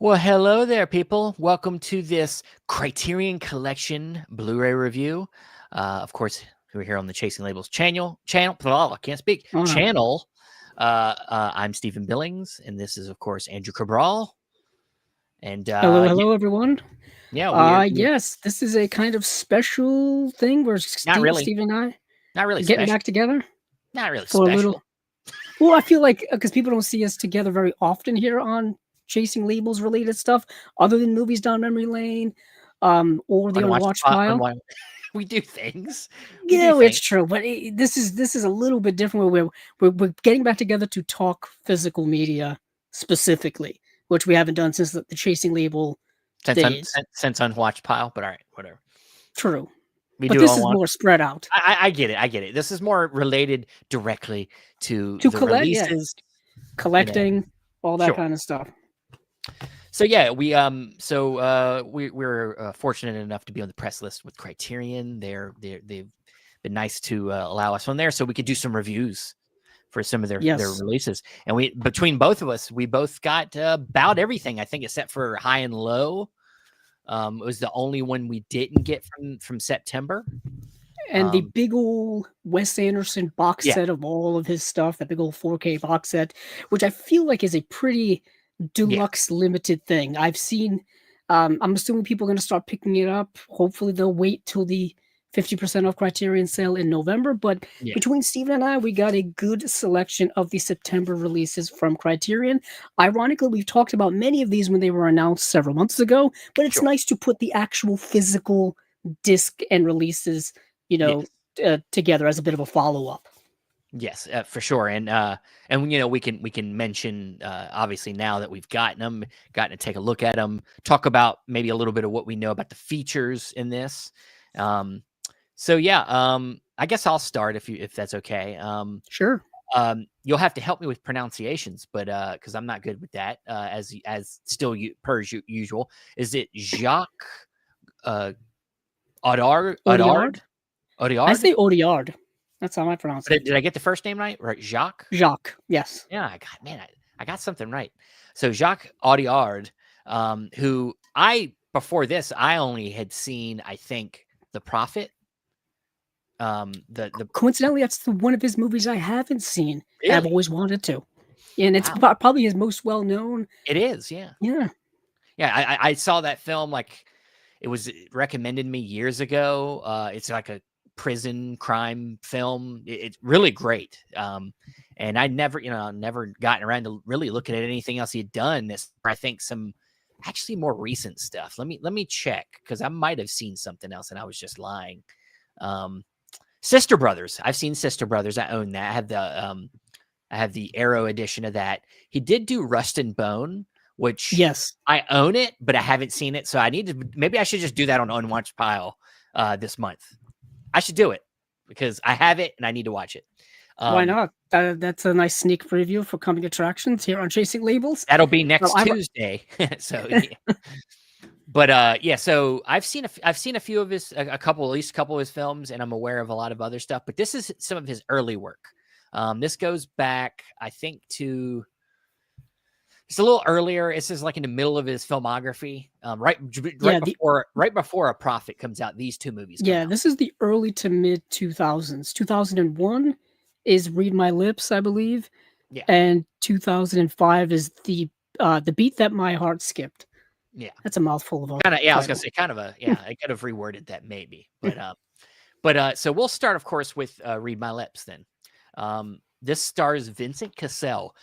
Well, hello there, people. Welcome to this Criterion Collection Blu-ray review. Of course, we're here on the Chasing Labels channel. Blah, I can't speak. Oh, no. Channel. I'm Stephen Billings, and this is, of course, Andrew Cabral. And Hello, hello, everyone. yeah, we're Yes, this is a kind of special thing where not really, Steve and I not really are getting special. back together Not really for a little. special. Well, I feel like because people don't see us together very often here on Chasing Labels related stuff, other than movies down memory lane, or the unwatched pile. We do things. We do Yeah, it's things. true, but this is a little bit different. Where we're getting back together to talk physical media specifically, which we haven't done since the Chasing Label days. Since unwatched pile, but all right, whatever. True. We But do this is unwatched. more spread out. I get it. I get it. This is more related directly to To the collect, yeah, releases, collecting, all that Sure. kind of stuff. So yeah, we're fortunate enough to be on the press list with Criterion. They've been nice to allow us on there, so we could do some reviews for some of their Yes. releases. And we between both of us, we both got about everything, I think, except for High and Low. It was the only one we didn't get from September. And the big old Wes Anderson box Yeah, set of all of his stuff, that big old 4K box set, which I feel like is a pretty yeah, deluxe limited thing. I've seen, I'm assuming people are going to start picking it up. Hopefully, they'll wait till the 50% off Criterion sale in November. But yeah. between Steven and I, we got a good selection of the September releases from Criterion. Ironically, we've talked about many of these when they were announced several months ago, but it's Sure. nice to put the actual physical disc and releases, you know, Yes. together as a bit of a follow-up. Yes, for sure, and we can mention obviously now that we've gotten to take a look at them, talk about maybe a little bit of what we know about the features in this. So yeah, I guess I'll start if that's okay. Sure. You'll have to help me with pronunciations, but because I'm not good with that, as still per usual. Is it Jacques Audard? Audiard? I Audiard? say Audiard. That's how I pronounce it. Did I get the first name right? Right, Jacques. Jacques. Yes. Yeah, I got something right. So Jacques Audiard, who before this I only had seen, I think, The Prophet. The Coincidentally, that's one of his movies I haven't seen, and I've Really? always wanted to. And it's Wow. probably his most well known. It is, yeah. Yeah. Yeah, I saw that film, like, it was recommended me years ago. It's like a prison crime film. It's really great. And I never gotten around to really looking at anything else he had done. This, I think, some actually more recent stuff. Let me check, because I might have seen something else and I was just lying. Sister Brothers. I've seen Sister Brothers. I own that. I have the Arrow edition of that. He did do Rust and Bone, which Yes. I own it, but I haven't seen it. So maybe I should just do that on Unwatched Pile this month. I should do it because I have it and I need to watch it. Why not? That's a nice sneak preview for coming attractions here on Chasing Labels. That'll be next I Tuesday. So, yeah. But yeah, so I've seen a few of his, at least a couple of his films, and I'm aware of a lot of other stuff. But this is some of his early work. This goes back, I think, to it's a little earlier. This is like in the middle of his filmography, right before A Prophet comes out. These two movies come out. This is the early to mid 2000s. 2001 is Read My Lips, I believe. Yeah. And 2005 is the Beat That My Heart Skipped. Yeah. That's a mouthful of a kind of. Yeah, title. I was gonna say I could have reworded that maybe, but so we'll start, of course, with Read My Lips. Then this stars Vincent Cassel.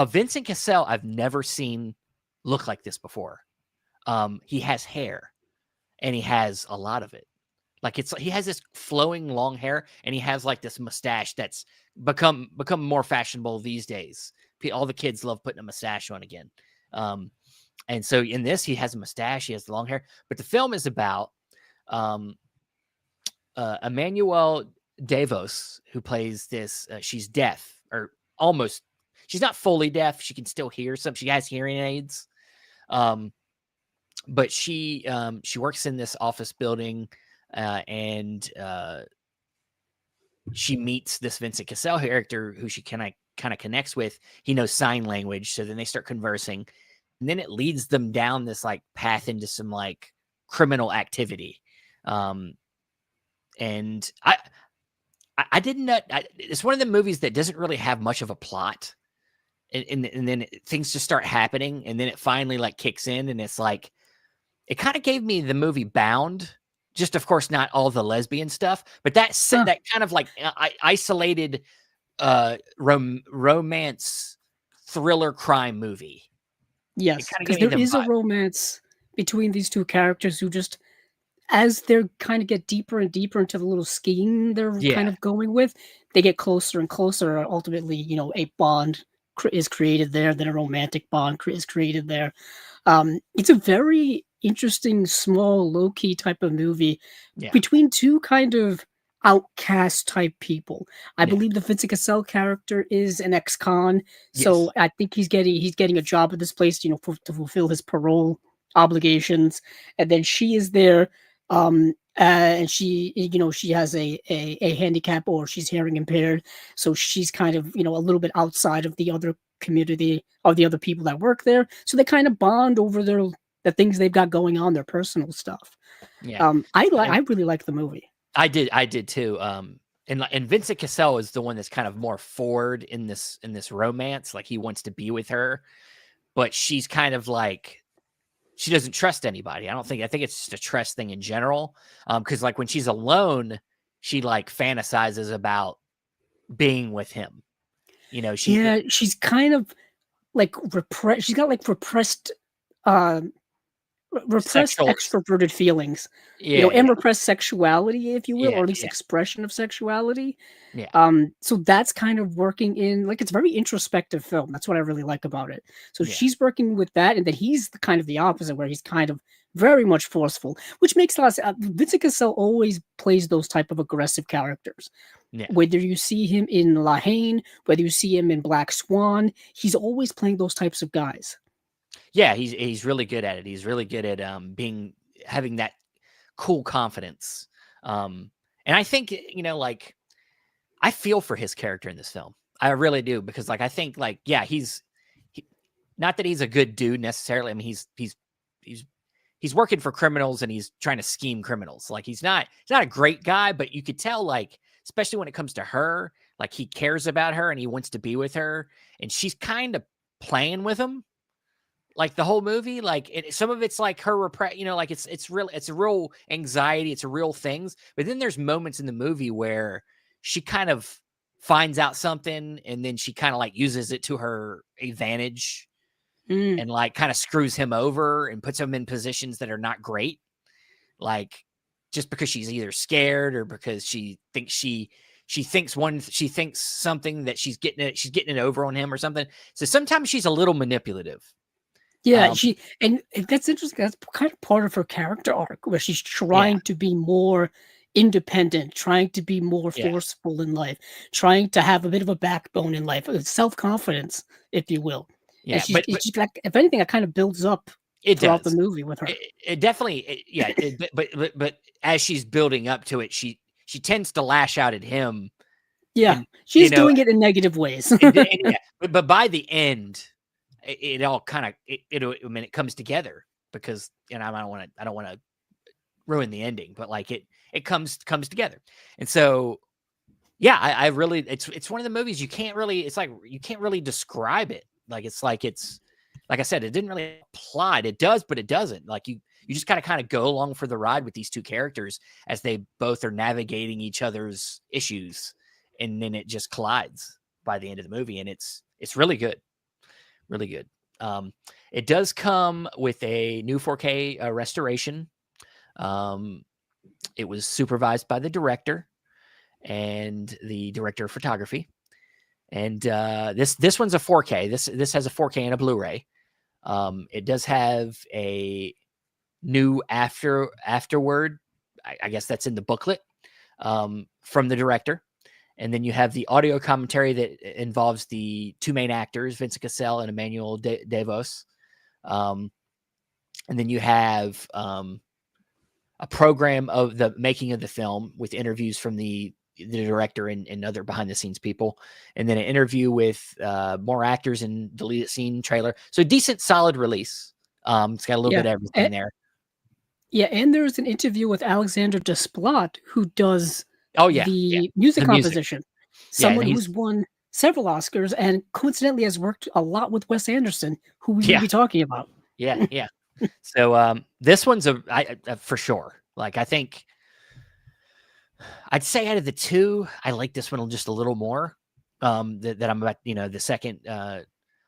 Vincent Cassel I've never seen look like this before. He has hair, and he has a lot of it. Like, he has this flowing long hair, and he has like this mustache that's become more fashionable these days. All the kids love putting a mustache on again. And so in this, he has a mustache, he has long hair. But the film is about Emmanuel Davos, who plays this. She's deaf, or almost. She's not fully deaf. She can still hear some. She has hearing aids. But she works in this office building, and she meets this Vincent Cassel character who she kind of connects with. He knows sign language, so then they start conversing. and then it leads them down this like path into some like criminal activity. And I didn't know. It's one of the movies that doesn't really have much of a plot, and then things just start happening, and then it finally like kicks in, and it's like it kind of gave me the movie Bound. Just of course not all the lesbian stuff, but that kind of like isolated romance thriller crime movie. Yes, because there is a romance between these two characters who just, as they're kind of get deeper and deeper into the little scheme they're kind of going with, they get closer and closer. Ultimately, you know, a bond is created there, then a romantic bond is created there. It's a very interesting, small, low-key type of movie between two kind of outcast type people. I believe the Vincent Cassel character is an ex-con, so I think he's getting a job at this place, you know, to fulfill his parole obligations, and then she is there, and she, you know, she has a handicap, or she's hearing impaired, so she's kind of, you know, a little bit outside of the other community of the other people that work there, so they kind of bond over the things they've got going on, their personal stuff. I really like the movie. I did too. And Vincent Cassel is the one that's kind of more forward in this romance. Like he wants to be with her, but she's kind of like, she doesn't trust anybody. I think it's just a trust thing in general. Because like when she's alone, she like fantasizes about being with him. You know, she's kind of like repressed. She's got like repressed extroverted feelings, you know, and repressed sexuality, if you will, or at least expression of sexuality. So that's kind of working in, like, it's a very introspective film. That's what I really like about it. So she's working with that, and then he's the kind of the opposite, where he's kind of very much forceful, which makes a lot of sense. Vincent Cassel always plays those type of aggressive characters. Whether you see him in La Haine, whether you see him in Black Swan, he's always playing those types of guys. Yeah, he's really good at it. He's really good at having that cool confidence. And I think, you know, like I feel for his character in this film. I really do, because like I think like, yeah, he's not that he's a good dude necessarily. I mean, he's working for criminals and he's trying to scheme criminals. Like he's not a great guy, but you could tell, like, especially when it comes to her, like he cares about her and he wants to be with her, and she's kind of playing with him. Like the whole movie, like some of it's like her you know, like it's a real anxiety, it's a real things. But then there's moments in the movie where she kind of finds out something, and then she kind of like uses it to her advantage, and like kind of screws him over and puts him in positions that are not great. Like just because she's either scared or because she thinks she thinks something that she's getting it over on him or something. So sometimes she's a little manipulative. Yeah, and that's interesting. That's kind of part of her character arc, where she's trying to be more independent, trying to be more forceful in life, trying to have a bit of a backbone in life, self-confidence, if you will. Yeah, and she's like, if anything, it kind of builds up throughout the movie with her. It definitely, but as she's building up to it, she tends to lash out at him. Yeah, she's doing it in negative ways. But by the end, it all kind of I mean, it comes together, because, you know, I don't want to ruin the ending, but like it comes together. And so I really, it's one of the movies you can't really describe it. Like like I said, it didn't really plot. It does, but it doesn't. Like you just gotta kind of go along for the ride with these two characters as they both are navigating each other's issues, and then it just collides by the end of the movie, and it's really good. Really good. It does come with a new 4K restoration. It was supervised by the director and the director of photography. And this one's a 4K. This has a 4K and a Blu-ray. It does have a new afterword. I guess that's in the booklet, from the director. And then you have the audio commentary that involves the two main actors, Vincent Cassel and Emmanuel Devos. And then you have a program of the making of the film with interviews from the the director and other behind the scenes people, and then an interview with more actors and deleted scene trailer. So decent, solid release. It's got a little bit of everything there. Yeah, and there's an interview with Alexander Desplat, who does the music composition. Someone who's won several Oscars and coincidentally has worked a lot with Wes Anderson, who we will be talking about. Yeah. So this one's for sure. Like, I think I'd say out of the two, I like this one just a little more. That I'm about, the second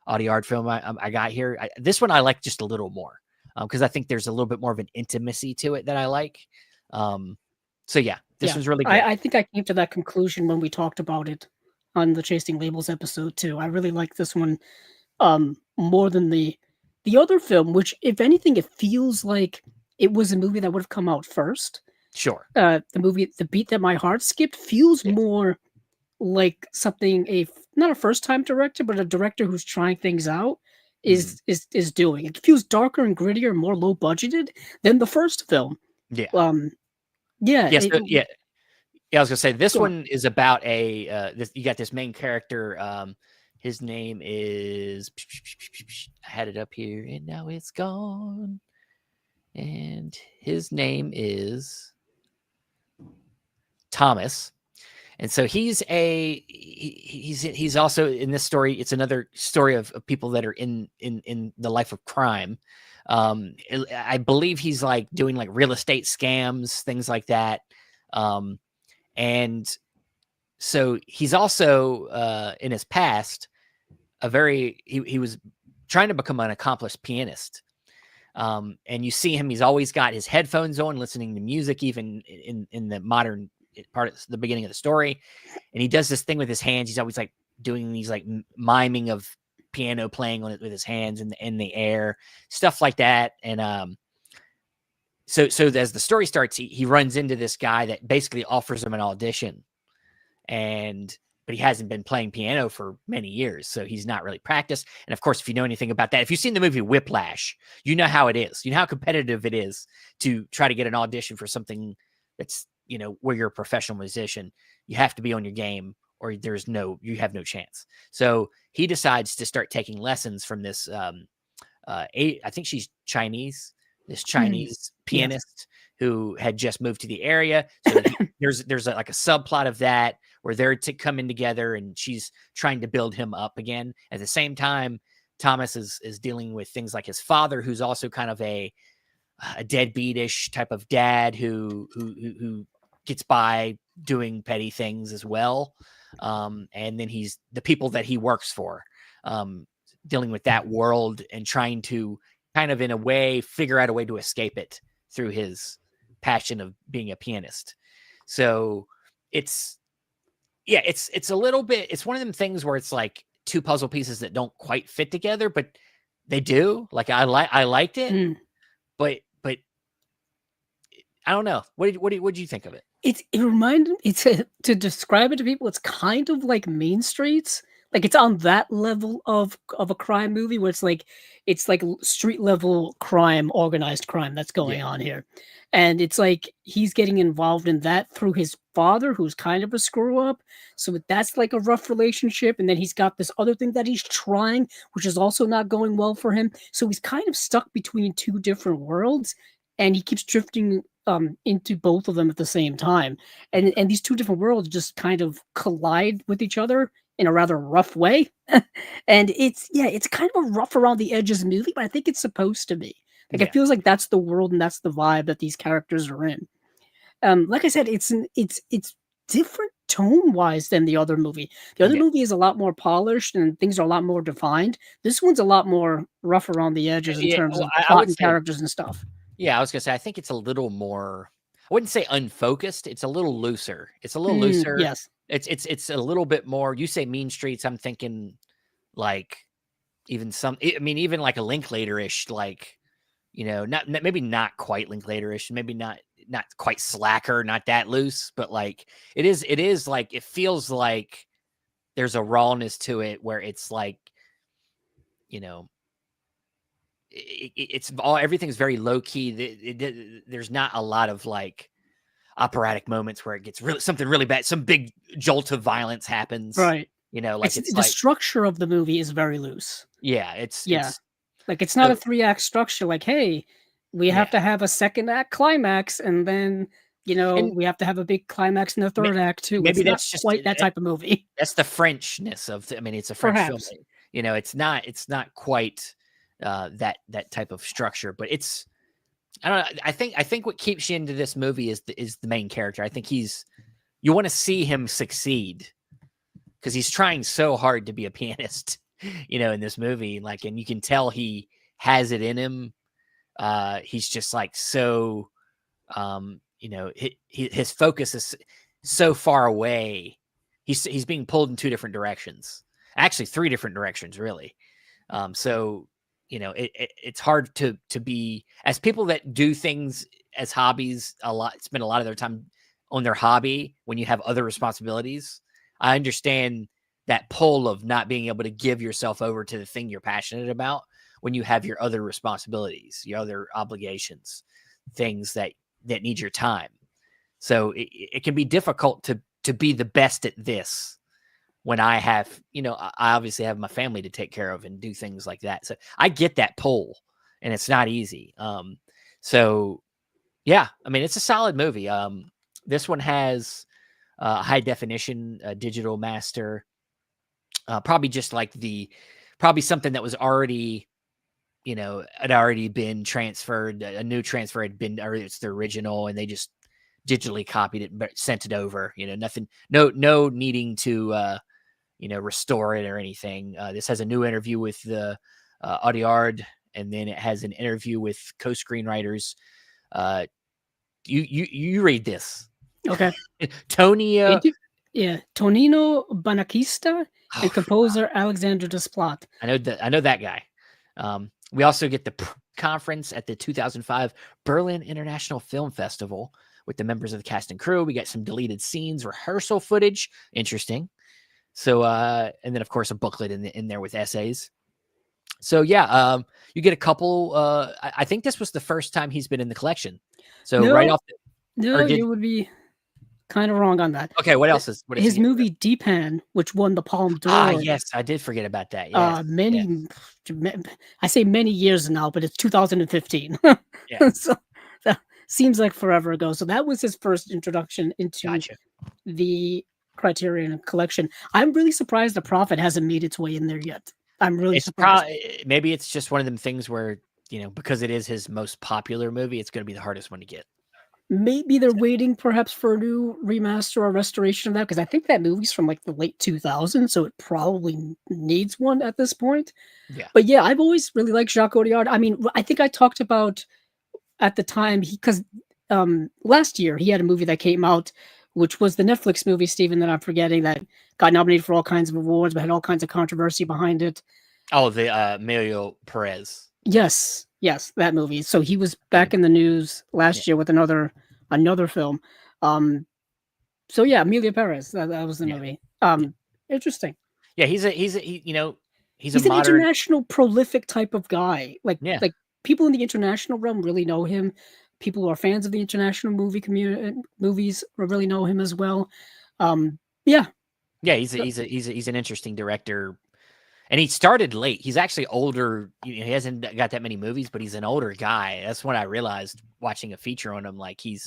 audio art film I got here. This one I like just a little more because I think there's a little bit more of an intimacy to it that I like. So this was really good. I think I came to that conclusion when we talked about it on the Chasing Labels episode too. I really like this one more than the other film, which, if anything, it feels like it was a movie that would have come out first. Sure. The movie The Beat That My Heart Skipped feels more like something not a first-time director, but a director who's trying things out is doing. It feels darker and grittier, more low-budgeted than the first film. Yeah. Yeah. I was gonna say this one is about you got this main character. His name is, I had it up here and now it's gone. And his name is Thomas. And so he's also in this story. It's another story of people that are in the life of crime. I believe he's like doing like real estate scams, things like that. And so he's also in his past he was trying to become an accomplished pianist. And you see him, he's always got his headphones on, listening to music, even in the modern part of the beginning of the story. And he does this thing with his hands. He's always like doing these like miming of piano playing on it with his hands in the air, stuff like that. And so as the story starts, he runs into this guy that basically offers him an audition, but he hasn't been playing piano for many years, so he's not really practiced. And of course, if you know anything about that, if you've seen the movie Whiplash, you know how it is. You know how competitive it is to try to get an audition for something that's, where you're a professional musician. You have to be on your game, or you have no chance. So he decides to start taking lessons from this. I think she's Chinese. This Chinese pianist who had just moved to the area. So there's like a subplot of that where they're coming together, and she's trying to build him up again. At the same time, Thomas is dealing with things like his father, who's also kind of a deadbeat-ish type of dad who gets by doing petty things as well. And then he's the people that he works for, dealing with that world and trying to kind of in a way figure out a way to escape it through his passion of being a pianist. So it's a little bit, it's one of them things where it's like two puzzle pieces that don't quite fit together, but they do. Like I liked it, but I don't know. What did you think of it? It reminded me, to describe it to people, it's kind of like Mean Streets. Like, it's on that level of a crime movie where it's like street level crime, organized crime that's going on here. And it's like he's getting involved in that through his father, who's kind of a screw up. So that's like a rough relationship. And then he's got this other thing that he's trying, which is also not going well for him. So he's kind of stuck between two different worlds, and he keeps drifting into both of them at the same time. And these two different worlds just kind of collide with each other in a rather rough way. And it's kind of a rough around the edges movie, but I think it's supposed to be. Like, it feels like that's the world and that's the vibe that these characters are in. Like I said, it's different tone-wise than the other movie. The other movie is a lot more polished and things are a lot more defined. This one's a lot more rough around the edges in terms of plot and characters and stuff. Yeah, I was gonna say, I think it's a little more, I wouldn't say unfocused. It's a little looser. It's a little looser. Yes. It's a little bit more. You say Mean Streets, I'm thinking like even like a Linklater-ish, like, maybe not quite Linklater-ish, maybe not quite Slacker, not that loose, but like it is like, it feels like there's a rawness to it where it's like, it's all, everything's very low key. There's not a lot of like operatic moments where it gets something really bad, some big jolt of violence happens. Right. Like it's the structure of the movie is very loose. Yeah, it's like it's not a 3-act structure. Like, hey, we have to have a second act climax, and then and we have to have a big climax in the third act too. Maybe It's not that's just quite that type of movie. That's the Frenchness of. I mean, it's a French film. Perhaps. It's not quite that type of structure, but it's. I don't know. I think what keeps you into this movie is the main character. I think you want to see him succeed because he's trying so hard to be a pianist, in this movie. Like, and you can tell he has it in him. He's just like so. His focus is so far away. He's being pulled in 2 different directions. Actually, 3 different directions, really. So it's hard to be, as people that do things as hobbies spend a lot of their time on their hobby when you have other responsibilities. I understand that pull of not being able to give yourself over to the thing you're passionate about when you have your other responsibilities, your other obligations, things that need your time. So it can be difficult to be the best at this when I have, I obviously have my family to take care of and do things like that. So I get that pull, and it's not easy. So yeah, I mean, it's a solid movie. This one has high definition digital master, probably just like probably something that was already, had already been transferred. A new transfer had been, or it's the original, and they just digitally copied it, but sent it over. Nothing, no needing to, restore it or anything. This has a new interview with the Audiard, and then it has an interview with co-screenwriters. You read this, okay? Tonio Banakista and composer Alexander Desplat. I know that guy. We also get the conference at the 2005 Berlin International Film Festival with the members of the cast and crew. We got some deleted scenes, rehearsal footage. Interesting. So, and then of course a booklet in there with essays. So yeah, you get a couple. I think this was the first time he's been in the collection. So no, right off. You would be kind of wrong on that. Okay, what else is his movie Deepan, which won the Palme d'Or? Ah, yes, I did forget about that. Yes, I say many years now, but it's 2015. Yeah. So that seems like forever ago. So that was his first introduction into the Criterion Collection. I'm really surprised The Prophet hasn't made its way in there yet. I'm really surprised. Maybe it's just one of them things where, because it is his most popular movie, it's going to be the hardest one to get. Maybe they're waiting perhaps for a new remaster or restoration of that, because I think that movie's from like the late 2000s, so it probably needs one at this point. Yeah. But yeah, I've always really liked Jacques Audiard. I mean, I think I talked about at the time, because last year he had a movie that came out, which was the Netflix movie, Stephen, that I'm forgetting, that got nominated for all kinds of awards, but had all kinds of controversy behind it. Oh, the Emilio Perez. Yes, that movie. So he was back in the news last year with another film. So yeah, Emilio Perez. That was the movie. Interesting. Yeah, he's an international prolific type of guy. Like people in the international realm really know him. People who are fans of the international movies really know him as well. Yeah, he's an interesting director. And he started late. He's actually older. He hasn't got that many movies, but he's an older guy. That's when I realized watching a feature on him. Like he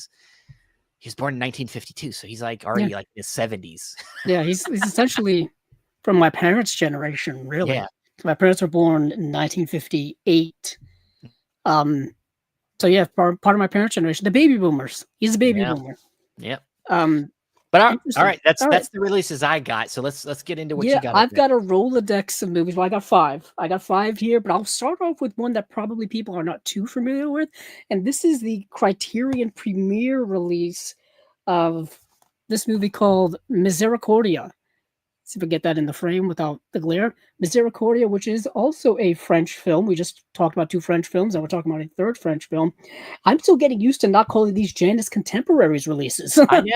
was born in 1952, so he's like already like in his 70s. Yeah, he's essentially from my parents' generation, really. Yeah. My parents were born in 1958. So yeah, part of my parents' generation, the baby boomers. He's a baby boomer. Yep. But all right, that's the releases I got. So let's get into what you got. I've got a Rolodex of movies. Well, I got 5. I got 5 here, but I'll start off with one that probably people are not too familiar with, and this is the Criterion premiere release of this movie called Misericordia. See if I get that in the frame without the glare. Misericordia, which is also a French film. We just talked about 2 French films, and we're talking about a 3rd French film. I'm still getting used to not calling these Janus Contemporaries releases. I know.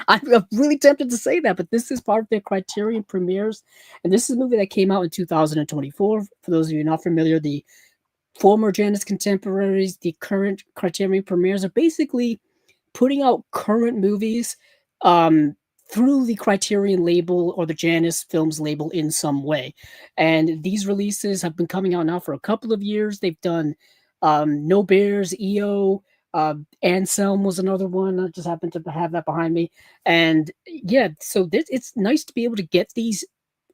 I'm really tempted to say that, but this is part of their Criterion premieres. And this is a movie that came out in 2024. For those of you not familiar, the former Janus Contemporaries, the current Criterion premieres are basically putting out current movies through the Criterion label or the Janus Films label in some way. And these releases have been coming out now for a couple of years. They've done No Bears, EO, Anselm was another one. I just happened to have that behind me. And yeah, so it's nice to be able to get these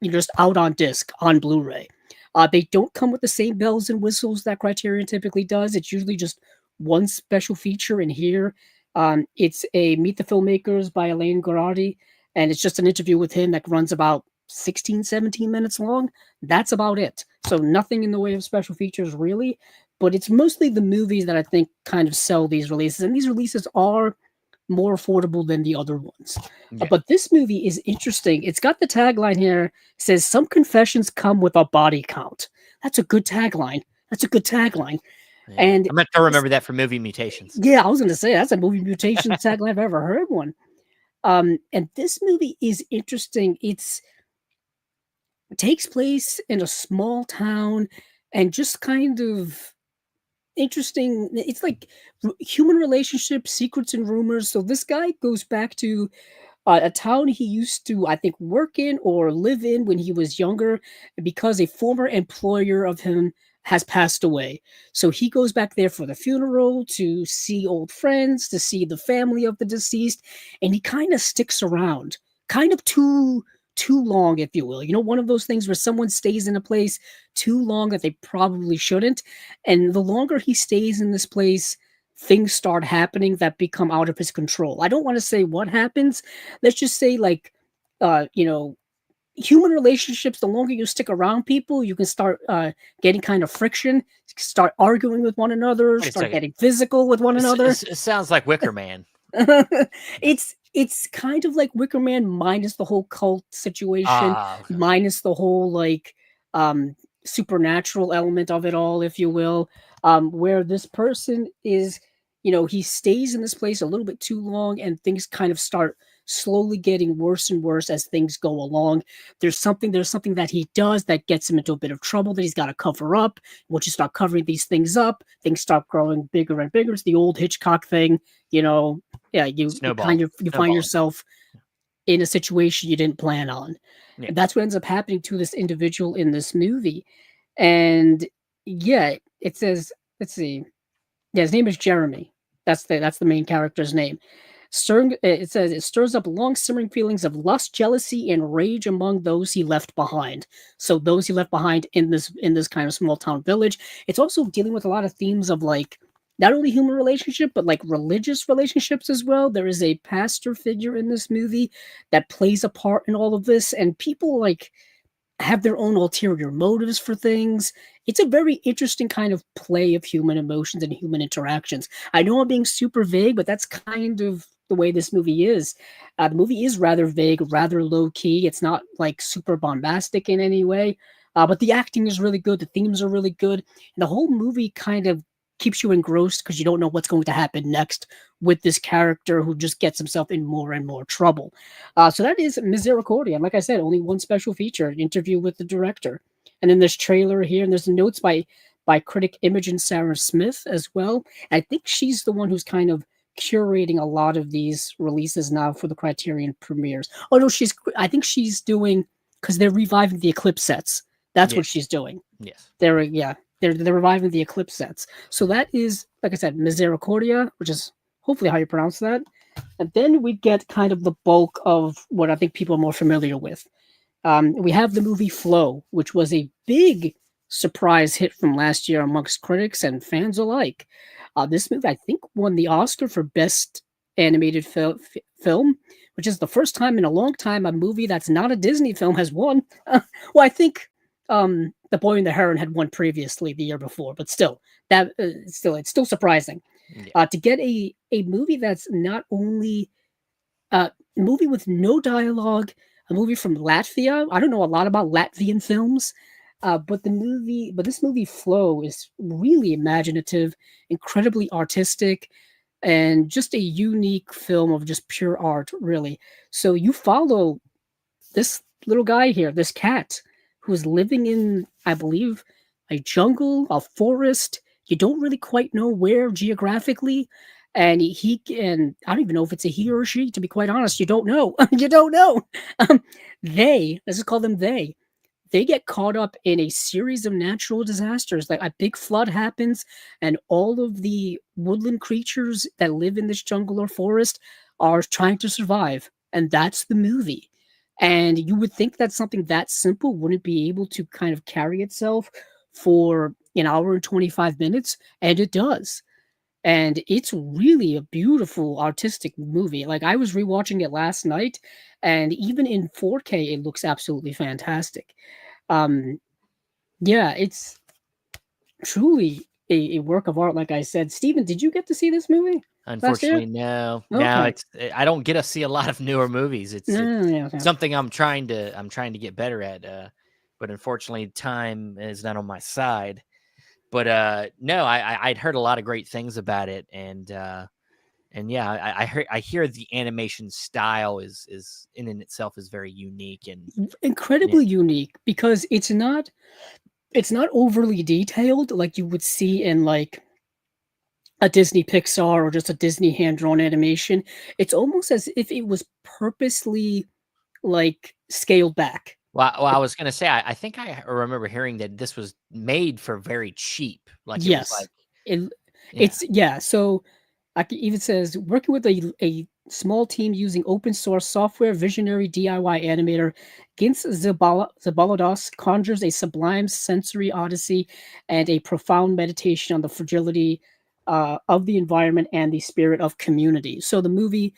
just out on disc on Blu-ray. They don't come with the same bells and whistles that Criterion typically does. It's usually just one special feature in here. It's a Meet the Filmmakers by Elaine Garardi, and it's just an interview with him that runs about 16, 17 minutes long. That's about it. So nothing in the way of special features, really. But it's mostly the movies that I think kind of sell these releases. And these releases are more affordable than the other ones. Yeah. But this movie is interesting. It's got the tagline here. It says, "Some confessions come with a body count." That's a good tagline. That's a good tagline. Yeah. And I'm going to remember that from Movie Mutations. Yeah, I was going to say, that's a Movie Mutations tagline if I've ever heard one. And this movie is interesting. It takes place in a small town and just kind of interesting. It's like human relationships, secrets, and rumors. So this guy goes back to a town he used to, I think, work in or live in when he was younger, because a former employer of him has passed away. So he goes back there for the funeral, to see old friends, to see the family of the deceased, and he kind of sticks around, kind of too long, if you will. One of those things where someone stays in a place too long that they probably shouldn't. And the longer he stays in this place, things start happening that become out of his control. I don't want to say what happens. Let's just say, like, human relationships, the longer you stick around people, you can start getting kind of friction, start arguing with one another, start getting physical with one another. It sounds like Wicker Man. It's kind of like Wicker Man minus the whole cult situation, minus the whole like supernatural element of it all, if you will, where this person is, he stays in this place a little bit too long, and things kind of start slowly getting worse and worse as things go along. There's something that he does that gets him into a bit of trouble that he's got to cover up. Once you start covering these things up, things start growing bigger and bigger. It's the old Hitchcock thing, yeah, you find yourself in a situation you didn't plan on. Yeah. And that's what ends up happening to this individual in this movie. And yeah, it says, let's see. Yeah, his name is Jeremy. That's the main character's name. It says it stirs up long simmering feelings of lust, jealousy, and rage among those he left behind. So those he left behind in this kind of small town village. It's also dealing with a lot of themes of like not only human relationship, but like religious relationships as well. There is a pastor figure in this movie that plays a part in all of this, and people like have their own ulterior motives for things. It's a very interesting kind of play of human emotions and human interactions. I know I'm being super vague, but that's kind of the way this movie is. The movie is rather vague, rather low key. It's not like super bombastic in any way, but the acting is really good. The themes are really good. And the whole movie kind of keeps you engrossed because you don't know what's going to happen next with this character who just gets himself in more and more trouble. So that is Misericordia. And like I said, only one special feature, an interview with the director. And then there's trailer here, and there's notes by critic Imogen Sarah Smith as well. And I think she's the one who's kind of curating a lot of these releases now for the Criterion premieres. Oh no, I think she's doing, because they're reviving the Eclipse sets. That's what she's doing. Yes. They're reviving the Eclipse sets. So that is, like I said, Misericordia, which is hopefully how you pronounce that. And then we get kind of the bulk of what I think people are more familiar with. We have the movie Flow, which was a big surprise hit from last year amongst critics and fans alike. This movie, I think, won the Oscar for Best Animated Film, which is the first time in a long time a movie that's not a Disney film has won. Well, I think The Boy and the Heron had won previously the year before, but still, it's still surprising to get a movie that's not only a movie with no dialogue, a movie from Latvia. I don't know a lot about Latvian films, but this movie Flow is really imaginative, incredibly artistic, and just a unique film of just pure art, really. So you follow this little guy here, this cat, who's living in, I believe, a jungle, a forest. You don't really quite know where geographically. and and I don't even know if it's a he or a she. To be quite honest, you don't know. You don't know. Um, let's just call them they get caught up in a series of natural disasters. Like a big flood happens, and all of the woodland creatures that live in this jungle or forest are trying to survive. And that's the movie. And you would think that something that simple wouldn't be able to kind of carry itself for an hour and 25 minutes, and it does. And it's really a beautiful artistic movie. Like I was rewatching it last night, and even in 4K, it looks absolutely fantastic. Um, yeah, it's truly a work of art, like I said. Steven, did you get to see this movie last year? Unfortunately, no. No, Okay. it's I don't get to see a lot of newer movies. It's No, yeah, okay. something I'm trying to get better at. But unfortunately, time is not on my side. But no, I'd heard a lot of great things about it, and yeah, I hear the animation style is in itself is very unique and yeah, Incredibly unique because it's not overly detailed like you would see in like a Disney Pixar or just a Disney hand-drawn animation. It's almost as if it was purposely like scaled back. well, I was gonna say I think I remember hearing that this was made for very cheap. Like it was Yes. like It yeah. it's yeah, so even says working with a small team using open source software, visionary DIY animator Gintz Zabalados conjures a sublime sensory odyssey and a profound meditation on the fragility of the environment and the spirit of community. So the movie,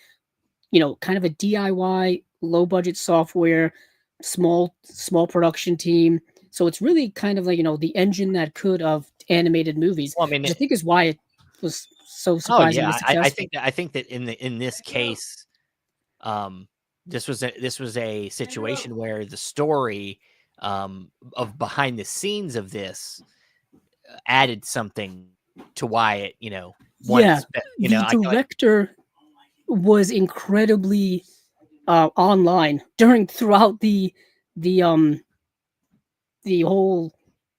kind of a DIY, low budget software, small production team. So it's really kind of like, the engine that could of animated movies, Well, I mean, which I think is why it was so oh yeah, surprisingly successful. I think that in this case, um, this was a situation where the story of behind the scenes of this added something to why it won Yeah, its the I feel like director was incredibly online throughout the the whole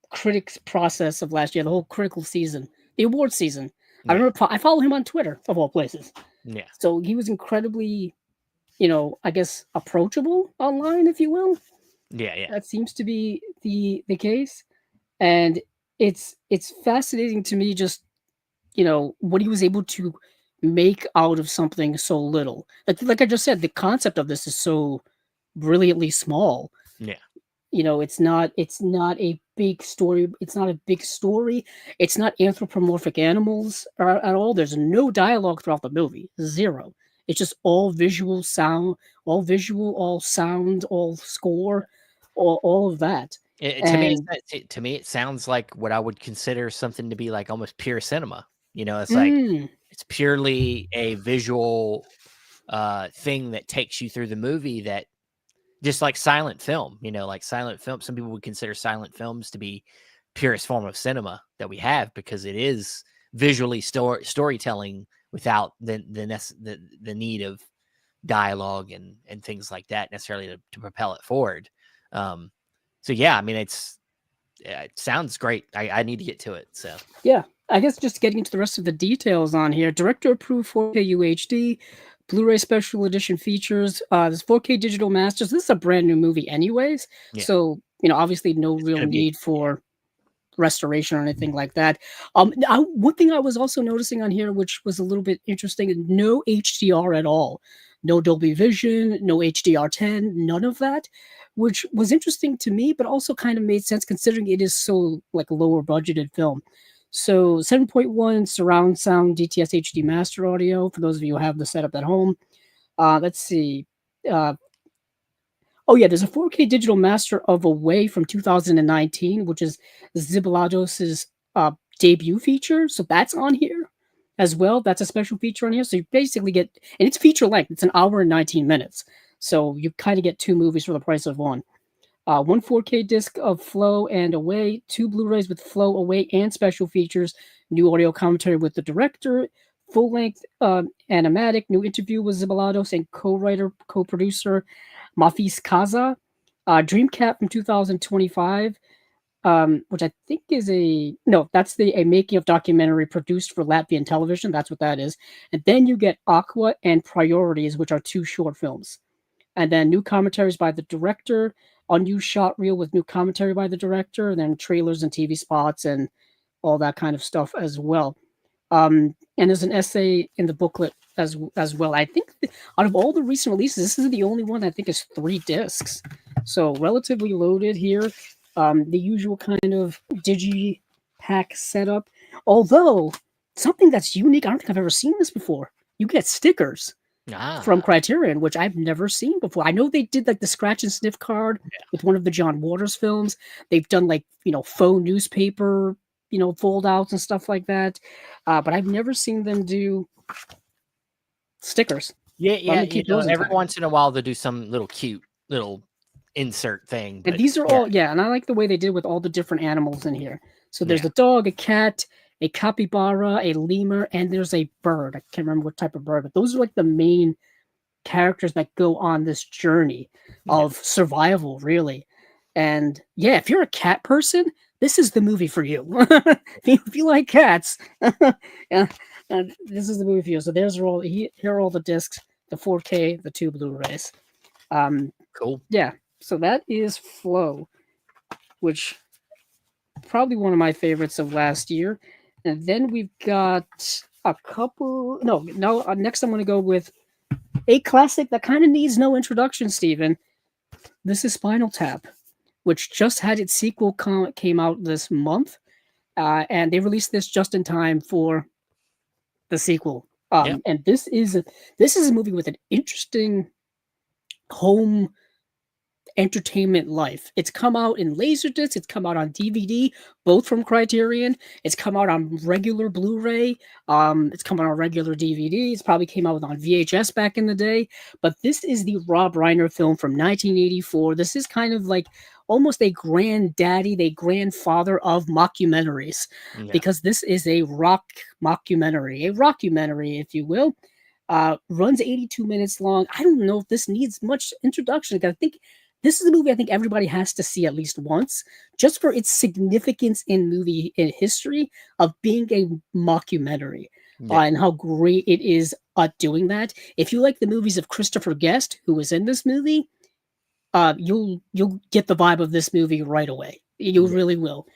critics process of last year, the whole critical season, the award season. I yeah, remember I follow him on Twitter of all places. yeah, So he was incredibly, I guess approachable online, if you will. yeah, yeah. That seems to be the case, and it's fascinating to me just what he was able to make out of something so little. Like I just said, the concept of this is so brilliantly small. Yeah. It's not a big story. It's not a big story. It's not anthropomorphic animals at all. There's no dialogue throughout the movie. Zero. It's just all visual sound, all visual, all sound, all score, all of that. To me, And to me, it sounds like what I would consider something to be like almost pure cinema. It's like mm, it's purely a visual thing that takes you through the movie that just like silent film, like silent film. Some people would consider silent films to be purest form of cinema that we have because it is visually storytelling without the need of dialogue and things like that necessarily to propel it forward. Um, so yeah, I mean it sounds great. I need to get to it. So yeah, I guess just getting into the rest of the details on here. Director approved 4K UHD, Blu-ray special edition features. This 4K digital masters. This is a brand new movie, anyways. yeah, So obviously, no it's real gonna be need for restoration or anything like that. One thing I was also noticing on here, which was a little bit interesting, no HDR at all. No Dolby Vision, no HDR10, none of that, which was interesting to me, but also kind of made sense considering it is so like lower budgeted film. So 7.1 surround sound DTS HD master audio for those of you who have the setup at home. Let's see. Uh, Oh yeah, there's a 4K digital master of Away from 2019, which is Zibalados's debut feature. So that's on here as well. That's a special feature on here. So you basically get, and it's feature length. It's an hour and 19 minutes. So you kind of get two movies for the price of one. One 4K disc of Flow and Away, two Blu-rays with Flow, Away, and special features. New audio commentary with the director, full-length animatic, new interview with Zibalados and co-writer, co-producer Mafis Kaza, Dreamcat from 2025, which I think is that's a making of documentary produced for Latvian television. That's what that is. And then you get Aqua and Priorities, which are 2 short films. And then new commentaries by the director, unused shot reel with new commentary by the director, and then trailers and TV spots and all that kind of stuff as well. And there's an essay in the booklet as well. I think out of all the recent releases, this is the only one I think is 3 discs. So relatively loaded here. The usual kind of digipack setup. Although something that's unique, I don't think I've ever seen this before. You get stickers from Criterion, which I've never seen before. I know they did like the scratch and sniff card with one of the John Waters films. They've done like, faux newspaper, fold outs and stuff like that. But I've never seen them do stickers. Yeah. Every once in a while they'll do some little cute little insert thing. And these are all, and I like the way they did with all the different animals in here. So there's a dog, a cat, a capybara, a lemur, and there's a bird. I can't remember what type of bird, but those are like the main characters that go on this journey of survival, really. And if you're a cat person, this is the movie for you. If you like cats, this is the movie for you. So here are all the discs, the 4K, the 2 Blu-rays. Cool. Yeah. So that is Flow, which probably one of my favorites of last year. And then we've got a couple. Next I'm going to go with a classic that kind of needs no introduction, Steven. This is Spinal Tap, which just had its sequel came out this month. And they released this just in time for the sequel. And this is a movie with an interesting home entertainment life. It's come out in Laserdisc, it's come out on DVD, both from Criterion. It's come out on regular Blu-ray. It's come out on regular DVD. It's probably came out on VHS back in the day. But this is the Rob Reiner film from 1984. This is kind of like almost a granddaddy, a grandfather of mockumentaries, because this is a rock mockumentary, a rockumentary, if you will. Runs 82 minutes long. I don't know if this needs much introduction. I think this is a movie I think everybody has to see at least once, just for its significance in movie in history of being a mockumentary, and how great it is at doing that. If you like the movies of Christopher Guest, who was in this movie, you'll get the vibe of this movie right away. You really will.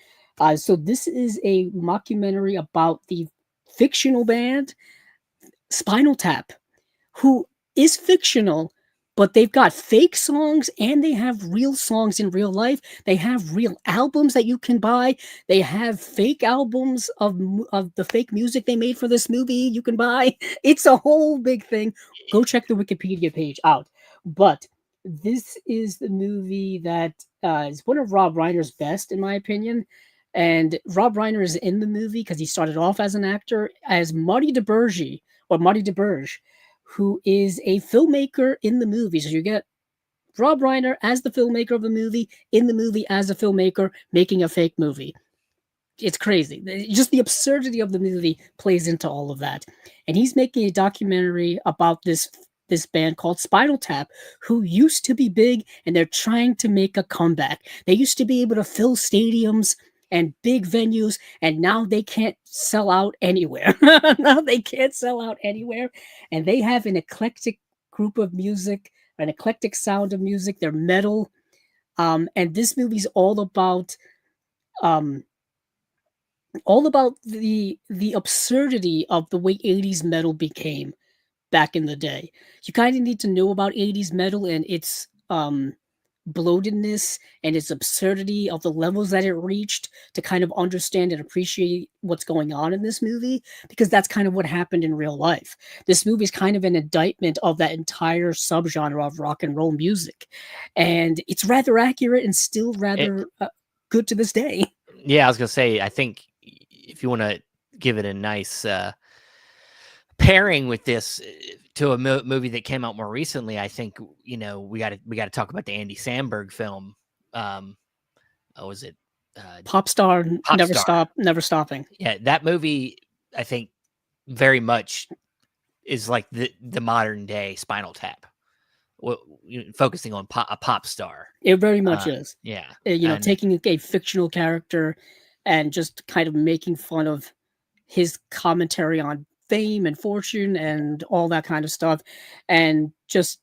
So this is a mockumentary about the fictional band Spinal Tap, who is fictional, but they've got fake songs and they have real songs in real life. They have real albums that you can buy. They have fake albums of the fake music they made for this movie you can buy. It's a whole big thing. Go check the Wikipedia page out. But this is the movie that is one of Rob Reiner's best, in my opinion. And Rob Reiner is in the movie because he started off as an actor as Marty DeBurge, who is a filmmaker in the movie. So you get Rob Reiner as the filmmaker of the movie, in the movie as a filmmaker, making a fake movie. It's crazy. Just the absurdity of the movie plays into all of that. And he's making a documentary about this band called Spinal Tap, who used to be big, and they're trying to make a comeback. They used to be able to fill stadiums and big venues, and now they can't sell out anywhere. Now they can't sell out anywhere, and they have an eclectic group of music, an eclectic sound of music. They're metal, and this movie's all about the absurdity of the way 80s metal became back in the day. You kind of need to know about 80s metal and its bloatedness and its absurdity of the levels that it reached to kind of understand and appreciate what's going on in this movie, because that's kind of what happened in real life. This movie is kind of an indictment of that entire subgenre of rock and roll music, and it's rather accurate and still rather good to this day. Yeah, I was gonna say, I think if you want to give it a nice pairing with this to a movie that came out more recently, I think we got to talk about the Andy Samberg film. Was it Pop Star, Never Stopping? Yeah, that movie I think very much is like the modern day Spinal Tap. focusing on a pop star. It very much is. Yeah. Taking a fictional character and just kind of making fun of his commentary on fame and fortune and all that kind of stuff, and just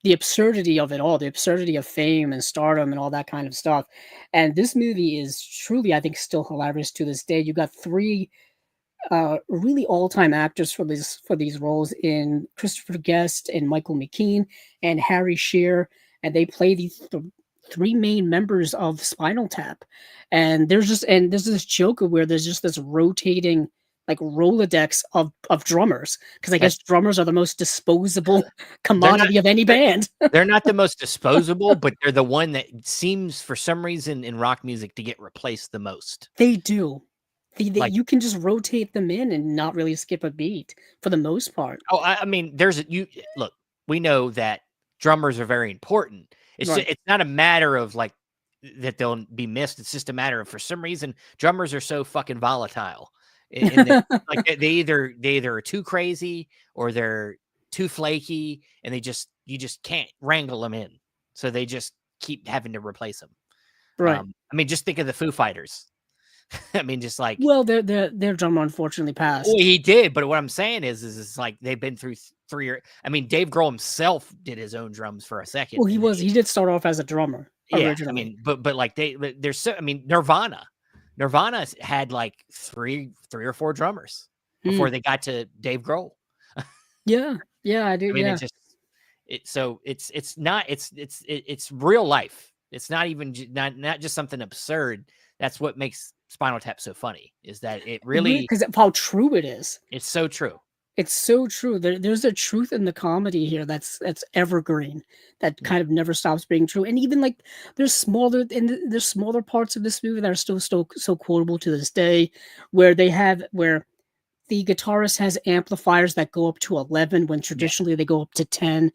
the absurdity of it all, the absurdity of fame and stardom and all that kind of stuff. And this movie is truly, I think, still hilarious to this day. You got three really all-time actors for these roles in Christopher Guest and Michael McKean and Harry Shearer, and they play the three main members of Spinal Tap. And there's this joke where there's just this rotating like Rolodex of drummers, because I guess drummers are the most disposable commodity of any band. They're not the most disposable, but they're the one that seems for some reason in rock music to get replaced the most. They do. You can just rotate them in and not really skip a beat for the most part. Oh, I mean, look, we know that drummers are very important. It's not a matter of like that they'll be missed. It's just a matter of, for some reason, drummers are so fucking volatile. Like they either are too crazy or they're too flaky, and you just can't wrangle them in. So they just keep having to replace them. Right. I mean, just think of the Foo Fighters. I mean, just like, well, their drummer unfortunately passed. Well, he did, but what I'm saying is it's like they've been through 3 years. I mean, Dave Grohl himself did his own drums for a second. Well, he did start off as a drummer originally. I mean, but like there's so, I mean, Nirvana had like three or four drummers before they got to Dave Grohl. Yeah, I do. I mean, it's real life. It's not even not just something absurd. That's what makes Spinal Tap so funny, is that it really, because of how true it is. It's so true. It's so true. There's a truth in the comedy here that's evergreen, that kind of never stops being true. And even like there's smaller parts of this movie that are still so quotable to this day, where the guitarist has amplifiers that go up to 11 when traditionally they go up to 10,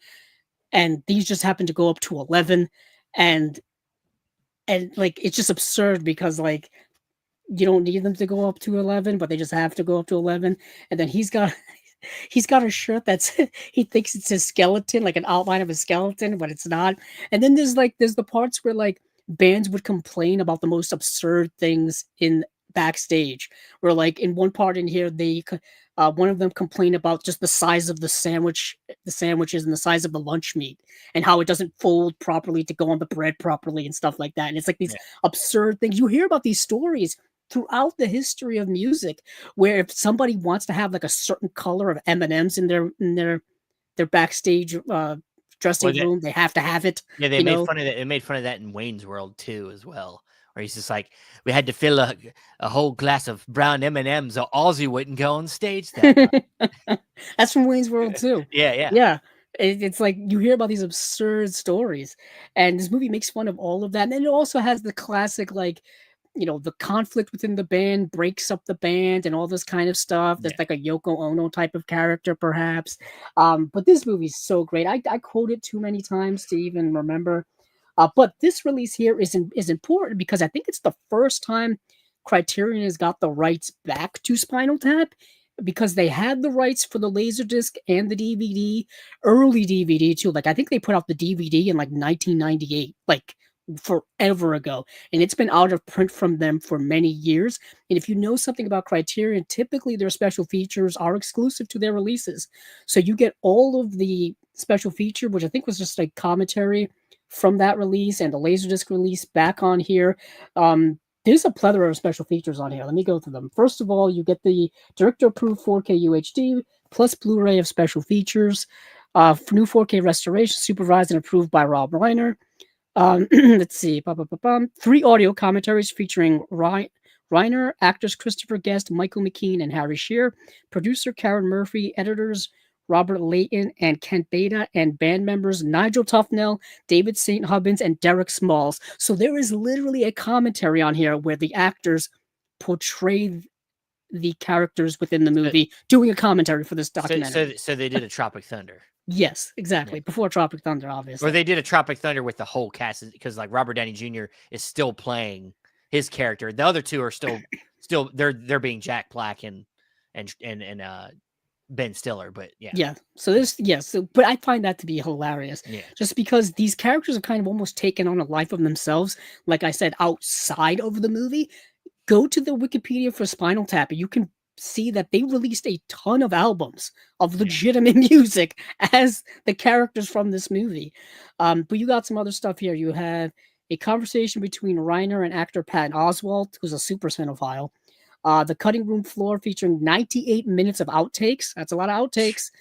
and these just happen to go up to 11, and like it's just absurd because like you don't need them to go up to 11, but they just have to go up to 11. And then he's got a shirt that's he thinks it's a skeleton, like an outline of a skeleton, but it's not. And then there's the parts where like bands would complain about the most absurd things in backstage, where like in one part in here one of them complained about just the size of the sandwiches and the size of the lunch meat, and how it doesn't fold properly to go on the bread properly and stuff like that. And it's like these absurd things. You hear about these stories throughout the history of music, where if somebody wants to have like a certain color of M&Ms in their backstage dressing room, they have to have it. Yeah, they made fun of that. They made fun of that in Wayne's World too, as well. Where he's just like, we had to fill a whole glass of brown M&Ms, or Ozzy wouldn't go on stage that night. That's from Wayne's World too. Yeah. It's like you hear about these absurd stories, and this movie makes fun of all of that. And then it also has the classic, like, the conflict within the band breaks up the band and all this kind of stuff. There's like a Yoko Ono type of character, perhaps. But this movie is so great. I quote it too many times to even remember. But this release here is important because I think it's the first time Criterion has got the rights back to Spinal Tap, because they had the rights for the Laserdisc and the DVD, early DVD too. Like I think they put out the DVD in like 1998, like forever ago, and it's been out of print from them for many years. And if you know something about Criterion, typically their special features are exclusive to their releases, so you get all of the special feature, which I think was just like commentary from that release and the Laserdisc release, back on here. There's a plethora of special features on here. Let me go through them. First of all, you get the director-approved 4K UHD plus Blu-ray of special features, new 4K restoration supervised and approved by Rob Reiner. Let's see. 3 audio commentaries featuring Reiner, actors Christopher Guest, Michael McKean, and Harry Shearer, producer Karen Murphy, editors Robert Layton and Kent Beta, and band members Nigel Tufnell, David St. Hubbins, and Derek Smalls. So there is literally a commentary on here where the actors portray the characters within the movie, doing a commentary for this documentary. So they did a Tropic Thunder. Yes, exactly. Yeah. Before Tropic Thunder, obviously. Or they did a Tropic Thunder with the whole cast, because like Robert Downey Jr. is still playing his character. The other two are still they're being Jack Black and Ben Stiller, but yeah. Yeah. So this, yes, but I find that to be hilarious. Yeah. Just because these characters are kind of almost taken on a life of themselves, like I said, outside of the movie. Go to the Wikipedia for Spinal Tap, and you can see that they released a ton of albums of legitimate music as the characters from this movie. But you got some other stuff here. You have a conversation between Reiner and actor Patton Oswalt, who's a super cinephile. The cutting room floor featuring 98 minutes of outtakes. That's a lot of outtakes.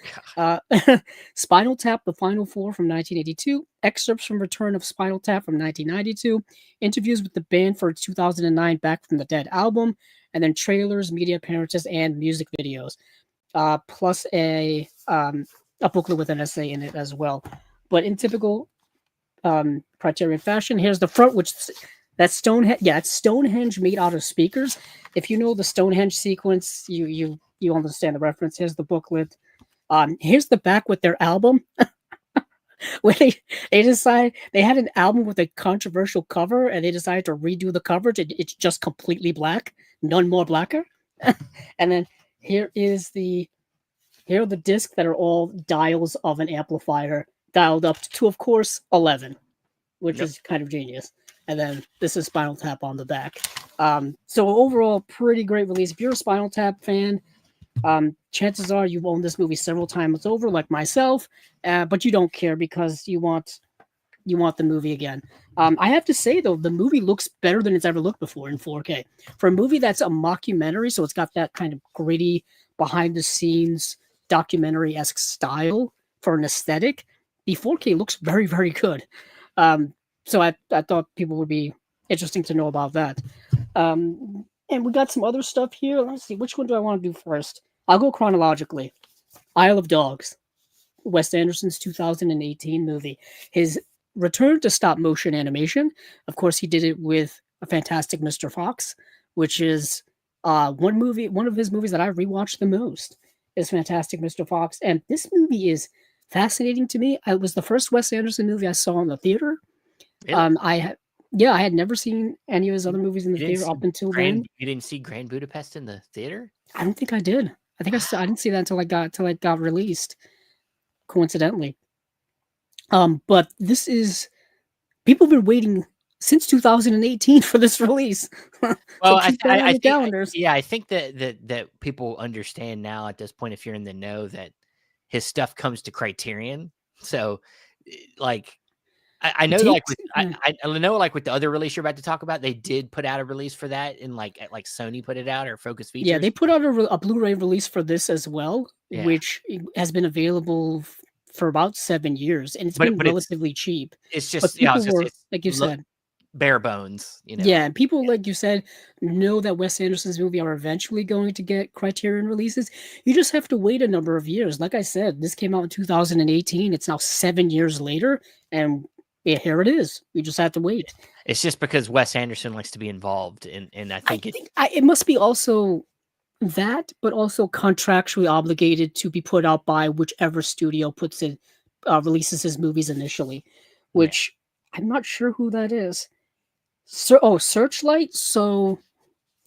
Spinal Tap, The Final Floor from 1982. Excerpts from Return of Spinal Tap from 1992. Interviews with the band for 2009 Back from the Dead album. And then trailers, media appearances, and music videos. Plus a booklet with an essay in it as well. But in typical Criterion fashion, here's the front, which that's Stonehenge. Yeah, it's Stonehenge made out of speakers. If you know the Stonehenge sequence, you understand the reference. Here's the booklet. Here's the back with their album. Where they decide they had an album with a controversial cover, and they decided to redo the coverage. It's just completely black, none more blacker. And then here are the discs that are all dials of an amplifier dialed up to, of course, 11, which is kind of genius. And then this is Spinal Tap on the back. So overall, pretty great release. If you're a Spinal Tap fan, chances are you've owned this movie several times over, like myself, but you don't care because you want the movie again. I have to say, though, the movie looks better than it's ever looked before in 4K. For a movie that's a mockumentary, so it's got that kind of gritty, behind-the-scenes, documentary-esque style for an aesthetic, the 4K looks very, very good. So I thought people would be interesting to know about that. And we got some other stuff here. Let's see, which one do I want to do first? I'll go chronologically. Isle of Dogs, Wes Anderson's 2018 movie. His return to stop motion animation. Of course, he did it with A Fantastic Mr. Fox, which is one of his movies that I rewatched the most is Fantastic Mr. Fox. And this movie is fascinating to me. It was the first Wes Anderson movie I saw in the theater. Really? I had never seen any of his other movies in the theater up until then. You didn't see Grand Budapest in the theater? I don't think I did. I think I didn't see that until it got released, coincidentally. But this is people have been waiting since 2018 for this release. Well, I think that people understand now at this point, if you're in the know, that his stuff comes to Criterion. So, like, I know, I know, like with the other release you're about to talk about, they did put out a release for that, and like Sony put it out, or Focus Features. Yeah, they put out a Blu-ray release for this as well, which has been available for about 7 years, and it's been relatively cheap. It's just, like you said, bare bones, you know. Yeah, and people, like you said, know that Wes Anderson's movie are eventually going to get Criterion releases. You just have to wait a number of years. Like I said, this came out in 2018. It's now 7 years later, and here it is. We just have to wait. It's just because Wes Anderson likes to be involved, and I think it must be also that, but also contractually obligated to be put out by whichever studio releases his movies initially, which I'm not sure who that is. Searchlight. So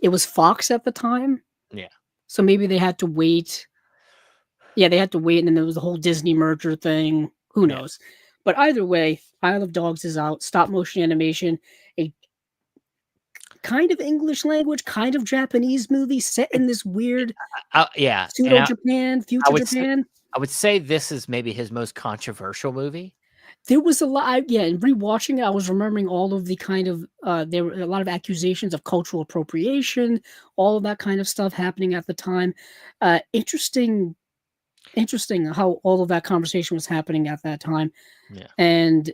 it was Fox at the time. Yeah. So maybe they had to wait. Yeah, they had to wait, and then there was the whole Disney merger thing. Who knows? But either way, Isle of Dogs is out. Stop motion animation, a kind of English language, kind of Japanese movie set in this weird pseudo Japan, future Japan. I would say this is maybe his most controversial movie. There was a lot, and rewatching it, I was remembering all of the kind of, there were a lot of accusations of cultural appropriation, all of that kind of stuff happening at the time. Interesting how all of that conversation was happening at that time. Yeah. And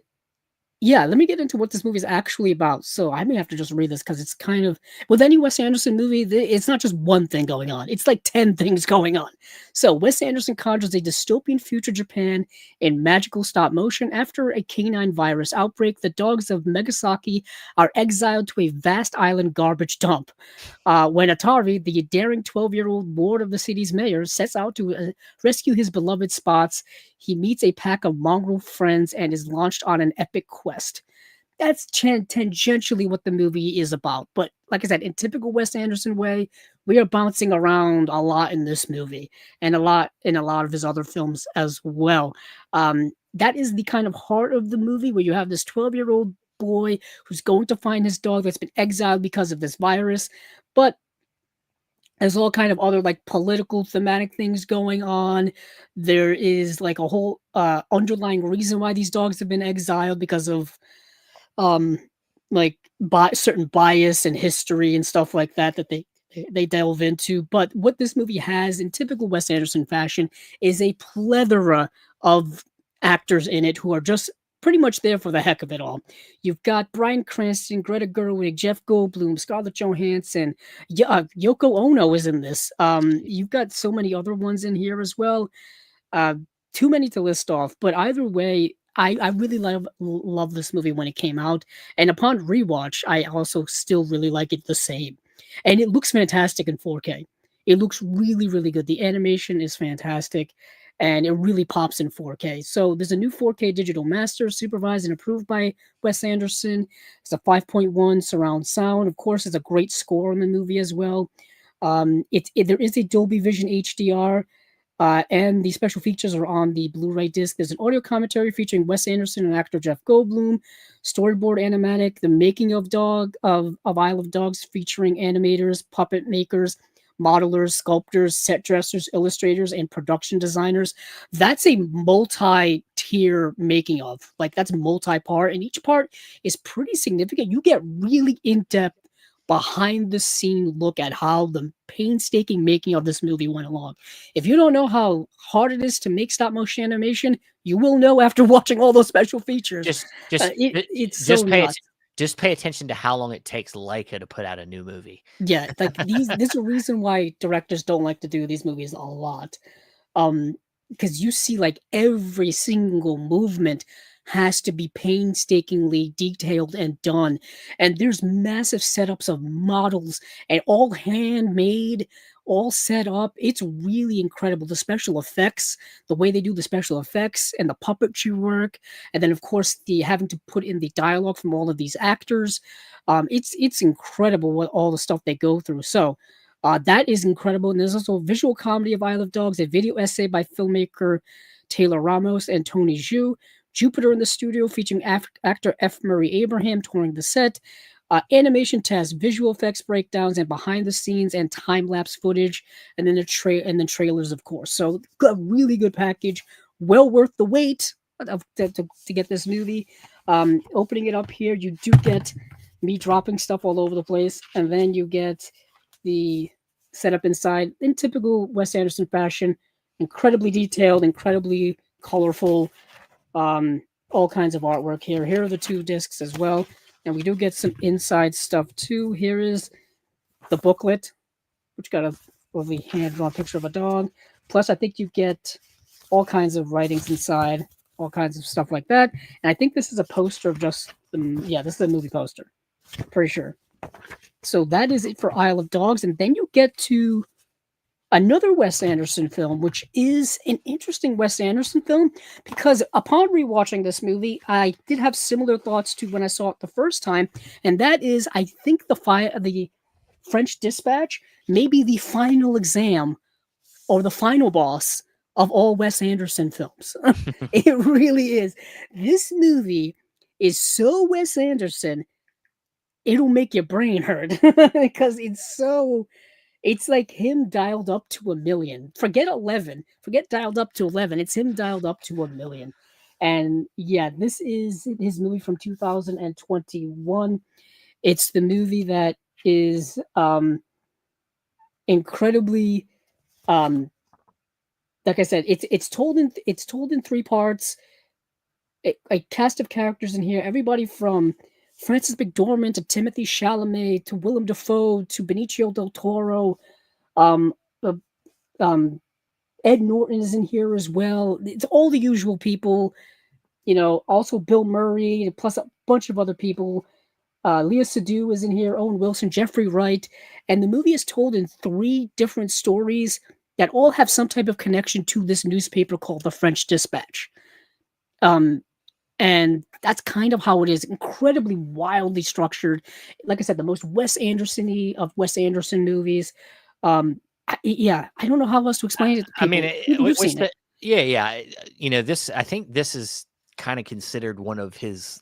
yeah, let me get into what this movie is actually about. So I may have to just read this because it's kind of, with any Wes Anderson movie, it's not just one thing going on. It's like 10 things going on. So Wes Anderson conjures a dystopian future Japan in magical stop motion. After a canine virus outbreak, the dogs of Megasaki are exiled to a vast island garbage dump. When Atari, the daring 12-year-old ward of the city's mayor, sets out to rescue his beloved Spots, he meets a pack of mongrel friends and is launched on an epic quest. That's tangentially what the movie is about. But like I said, in typical Wes Anderson way, we are bouncing around a lot in this movie, and a lot of his other films as well. That is the kind of heart of the movie, where you have this 12-year-old boy who's going to find his dog that's been exiled because of this virus, but there's all kind of other like political thematic things going on. There is like a whole underlying reason why these dogs have been exiled, because of um like certain bias and history and stuff like that that they delve into. But what this movie has, in typical Wes Anderson fashion, is a plethora of actors in it who are just pretty much there for the heck of it all. You've got Bryan Cranston, Greta Gerwig, Jeff Goldblum, Scarlett Johansson, Yoko Ono is in this. You've got so many other ones in here as well. Uh, Too many to list off, but either way, I really love this movie when it came out, and upon rewatch, I also still really like it the same, and it looks fantastic in 4K. It looks really really good. The animation is fantastic, and it really pops in 4K. So there's a new 4K digital master, supervised and approved by Wes Anderson. It's a 5.1 surround sound. Of course, it's a great score in the movie as well. There is a Dolby Vision HDR, and the special features are on the Blu-ray disc. There's an audio commentary featuring Wes Anderson and actor Jeff Goldblum, storyboard animatic, the making of Isle of Dogs, featuring animators, puppet makers, modelers, sculptors, set dressers, illustrators, and production designers. That's a multi-tier making of. Like, that's multi-part, and each part is pretty significant. You get really in-depth behind the scene look at how the painstaking making of this movie went along. If you don't know how hard it is to make stop motion animation, you will know after watching all those special features. It's so nuts. Just pay attention to how long it takes Leica to put out a new movie. Yeah, like there's a reason why directors don't like to do these movies a lot. Because you see like every single movement has to be painstakingly detailed and done. And there's massive setups of models and all handmade, all set up. It's really incredible. The special effects, the way they do the special effects and the puppetry work, and then of course the having to put in the dialogue from all of these actors. It's incredible what all the stuff they go through. So that is incredible. And there's also a visual comedy of Isle of Dogs, a video essay by filmmaker Taylor Ramos and Tony Zhu, Jupiter in the Studio featuring actor F. Murray Abraham touring the set, animation tests, visual effects breakdowns, and behind the scenes and time lapse footage, and then trailers, of course. So a really good package, well worth the wait to get this movie. Opening it up here, you do get me dropping stuff all over the place, and then you get the setup inside in typical Wes Anderson fashion, incredibly detailed, incredibly colorful. All kinds of artwork here. Here are the 2 discs as well. And we do get some inside stuff too. Here is the booklet, which got a lovely hand-drawn picture of a dog. Plus, I think you get all kinds of writings inside, all kinds of stuff like that. And I think this is a poster of just, this is a movie poster. Pretty sure. So that is it for Isle of Dogs. And then you get to another Wes Anderson film, which is an interesting Wes Anderson film, because upon rewatching this movie, I did have similar thoughts to when I saw it the first time, and that is, I think the French Dispatch may be the final exam or the final boss of all Wes Anderson films. It really is. This movie is so Wes Anderson, it'll make your brain hurt because it's like him dialed up to 1,000,000. Forget 11. Forget dialed up to 11. It's him dialed up to 1,000,000. And yeah, this is his movie from 2021. It's the movie that is incredibly like I said, it's told in 3 parts. A cast of characters in here, everybody from Francis McDormand to Timothy Chalamet to Willem Dafoe to Benicio del Toro. Ed Norton is in here as well. It's all the usual people, also Bill Murray, plus a bunch of other people. Leah Seydoux is in here, Owen Wilson, Jeffrey Wright. And the movie is told in 3 different stories that all have some type of connection to this newspaper called the French Dispatch. And that's kind of how it is. Incredibly wildly structured. Like I said, the most Wes Anderson-y of Wes Anderson movies. I don't know how else to explain it to I mean, people. Maybe you've what's seen it. the yeah. I think this is kind of considered one of his.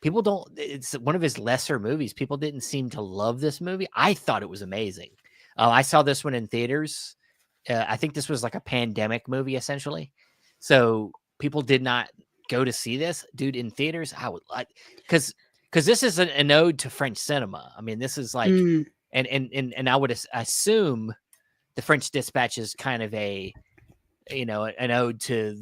People don't. It's one of his lesser movies. People didn't seem to love this movie. I thought it was amazing. I saw this one in theaters. I think this was like a pandemic movie, essentially. So people did not go to see this, dude, in theaters. I would like because this is an ode to French cinema. I mean, this is like, Mm. and I would assume the French Dispatch is kind of a, an ode to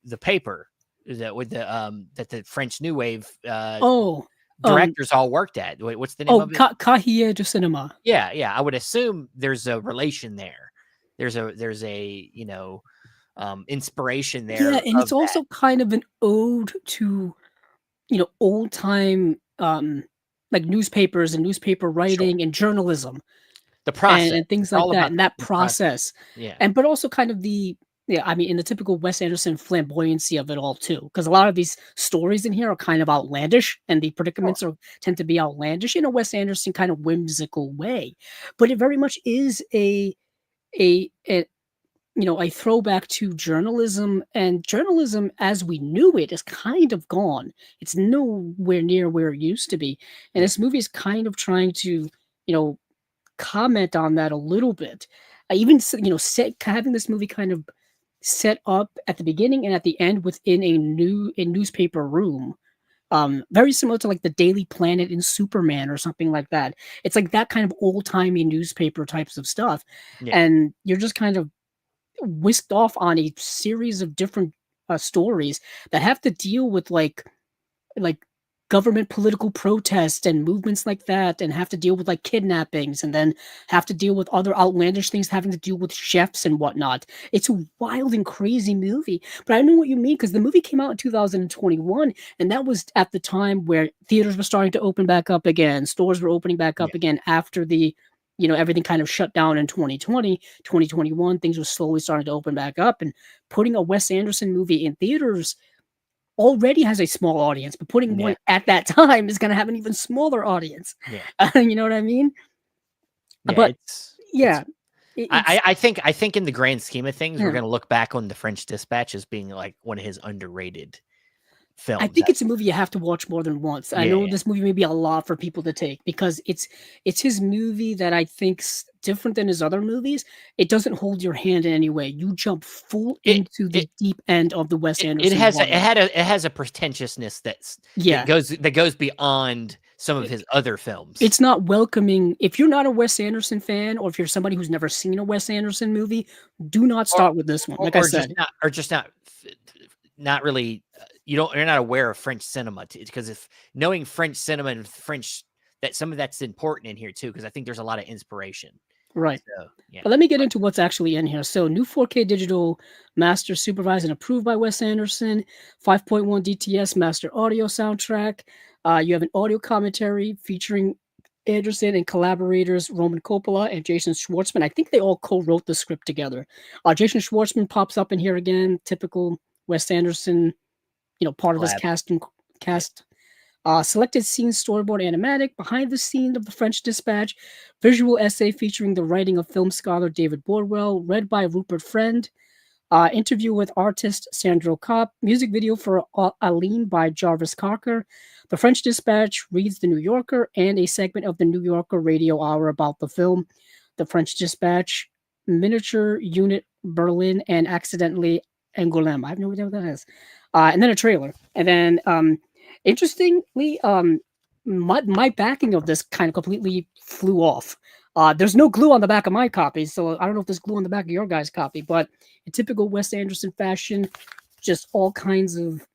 the paper that with that the French New Wave Oh, directors all worked at. Wait, what's the name of it? Cahiers du Cinema. Yeah. I would assume there's a relation there. There's a inspiration there. Yeah, and of it's also that. kind of an ode to, old time, like newspapers and newspaper Sure. writing and journalism The process. and things It's like all that, about and that the process. process. Yeah. But also kind of I mean, in the typical Wes Anderson flamboyancy of it all too, because a lot of these stories in here are kind of outlandish, and the Sure. predicaments tend to be outlandish in a Wes Anderson kind of whimsical way. But it very much is a a throwback to journalism, and journalism as we knew it is kind of gone. It's nowhere near where it used to be. And Yeah. this movie is kind of trying to, comment on that a little bit. I even, having this movie kind of set up at the beginning and at the end within a newspaper room. Very similar to like the Daily Planet in Superman or something like that. It's like that kind of old timey newspaper types of stuff. Yeah. And you're just kind of whisked off on a series of different stories that have to deal with like government political protests and movements like that, and have to deal with like kidnappings, and then have to deal with other outlandish things having to do with chefs and whatnot. It's a wild and crazy movie, but I know what you mean, because the movie came out in 2021, and that was at the time where theaters were starting to open back up again, stores were opening back Yeah. up again after the everything kind of shut down in 2020, 2021. Things were slowly starting to open back up, and putting a Wes Anderson movie in theaters already has a small audience, but putting Yeah. one at that time is gonna have an even smaller audience. Yeah. You know what I mean? Yeah. But It's yeah, it's I think in the grand scheme of things, we're yeah. gonna look back on the French Dispatch as being like one of his underrated I films. think it's a movie you have to watch more than once. I Yeah. know this movie may be a lot for people to take, because it's his movie that I think's different than his other movies. It doesn't hold your hand in any way. You jump full It into it the deep end of the Wes it Anderson has water. it has a pretentiousness Yeah. that goes beyond some of his other films. It's not welcoming. If you're not a Wes Anderson fan, or if you're somebody who's never seen a Wes Anderson movie, do not Or start with this one. Like I said, just not really, you're not aware of French cinema, because if knowing French cinema and French, that some of that's important in here too, because I think there's a lot of inspiration. right. So, yeah. But let me get into what's actually in here. So, new 4K digital master supervised and approved by Wes Anderson, 5.1 DTS master audio soundtrack. You have an audio commentary featuring Anderson and collaborators Roman Coppola and Jason Schwartzman. I think they all co-wrote the script together. Jason Schwartzman pops up in here again, typical Wes Anderson, part of his Collab. Yeah. cast. Selected scenes, storyboard, animatic, behind the scenes of the French Dispatch, visual essay featuring the writing of film scholar David Bordwell, read by Rupert Friend, interview with artist Sandro Kopp, music video for Aline by Jarvis Cocker, the French Dispatch reads the New Yorker, and a segment of the New Yorker radio hour about the film, the French Dispatch, miniature unit Berlin, and accidentally Angoulême. I have no idea what that is. And then a trailer. And then interestingly, my backing of this kind of completely flew off. There's no glue on the back of my copy, so I don't know if there's glue on the back of your guys' copy, but in typical Wes Anderson fashion, just all kinds of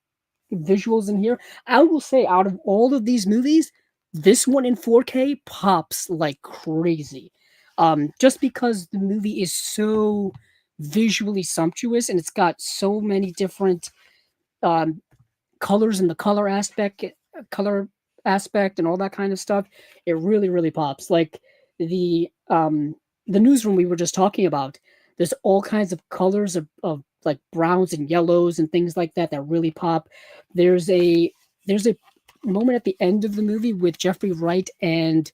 visuals in here. I will say, out of all of these movies, this one in 4K pops like crazy. Just because the movie is so visually sumptuous, and it's got so many different um, colors in the color aspect and all that kind of stuff. It really, really pops. Like the newsroom we were just talking about, there's all kinds of colors of like browns and yellows and things like that that really pop. There's a moment at the end of the movie with Jeffrey Wright and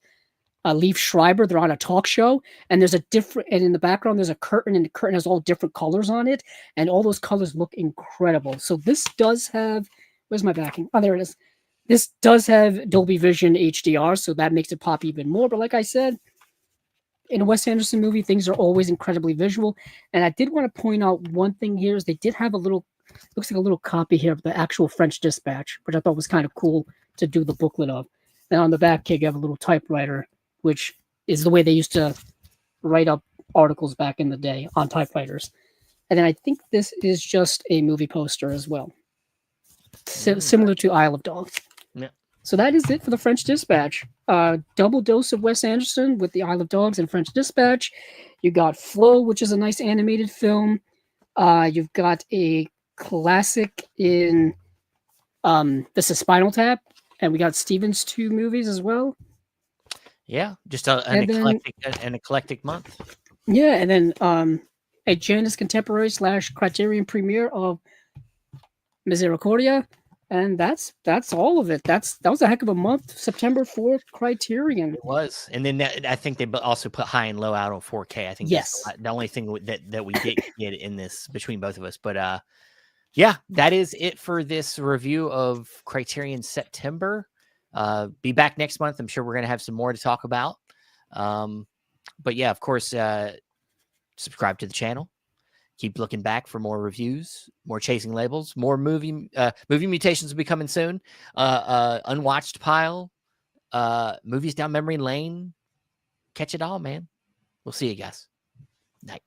Leaf Schreiber. They're on a talk show, and there's a different, and in the background there's a curtain, and the curtain has all different colors on it, and all those colors look incredible. So this does have, where's my backing? Oh, there it is. This does have Dolby Vision HDR, so that makes it pop even more. But like I said, in a Wes Anderson movie, things are always incredibly visual. And I did want to point out one thing here is they did have a little, looks like a little copy here of the actual French Dispatch, which I thought was kind of cool to do the booklet of. And on the back here, you have a little typewriter, which is the way they used to write up articles back in the day on typewriters. And then I think this is just a movie poster as well, similar to Isle of Dogs. Yeah. So that is it for the French Dispatch. Double dose of Wes Anderson with the Isle of Dogs and French Dispatch. You got Flow, which is a nice animated film. You've got a classic in This is Spinal Tap, and we got Steven's 2 movies as well. Yeah, just an eclectic month. Yeah, and then a Janus Contemporary / Criterion premiere of Misericordia. And that's all of it. That was a heck of a month, September for Criterion. It was, and then I think they also put High and Low out on 4K. I think yes, that's the only thing that we did get in this between both of us. But yeah, that is it for this review of Criterion September. Be back next month. I'm sure we're gonna have some more to talk about. But yeah, of course, subscribe to the channel. Keep looking back for more reviews, more Chasing Labels, more movie mutations will be coming soon. Unwatched pile, movies down memory lane. Catch it all, man. We'll see you guys. Night.